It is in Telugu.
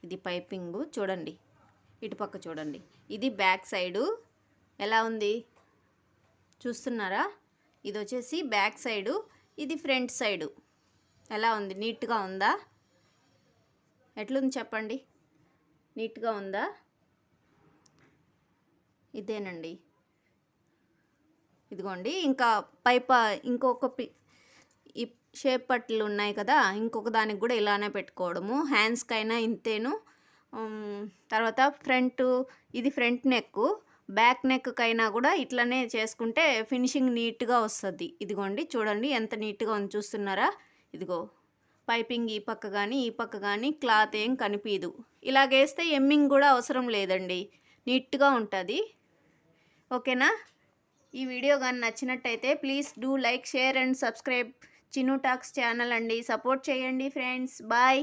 ఇది పైపింగ్ చూడండి, ఇటుపక్క చూడండి. ఇది బ్యాక్ సైడు ఎలా ఉంది చూస్తున్నారా? ఇది వచ్చేసి బ్యాక్ సైడు, ఇది ఫ్రంట్ సైడు. ఎలా ఉంది? నీట్గా ఉందా? ఎట్లుంది చెప్పండి, నీట్గా ఉందా? ఇదేనండి, ఇదిగోండి. ఇంకా ఇంకొక ఈ షేప్ పట్లు ఉన్నాయి కదా, ఇంకొక దానికి కూడా ఇలానే పెట్టుకోవడము. హ్యాండ్స్కైనా ఇంతేను. తర్వాత ఇది ఫ్రంట్ నెక్, బ్యాక్ నెక్కైనా కూడా ఇట్లనే చేసుకుంటే ఫినిషింగ్ నీట్గా వస్తుంది. ఇదిగోండి చూడండి ఎంత నీట్గా ఉంది చూస్తున్నారా? ఇదిగో పైపింగ్ ఈ పక్క కానీ క్లాత్ ఏం కనిపించదు. ఇలాగేస్తే ఎమ్మింగ్ కూడా అవసరం లేదండి, నీట్గా ఉంటుంది. ఓకేనా? ఈ వీడియో కానీ నచ్చినట్టయితే please do like, share and subscribe Chinnu talks channel అండి. సపోర్ట్ చేయండి ఫ్రెండ్స్. బాయ్.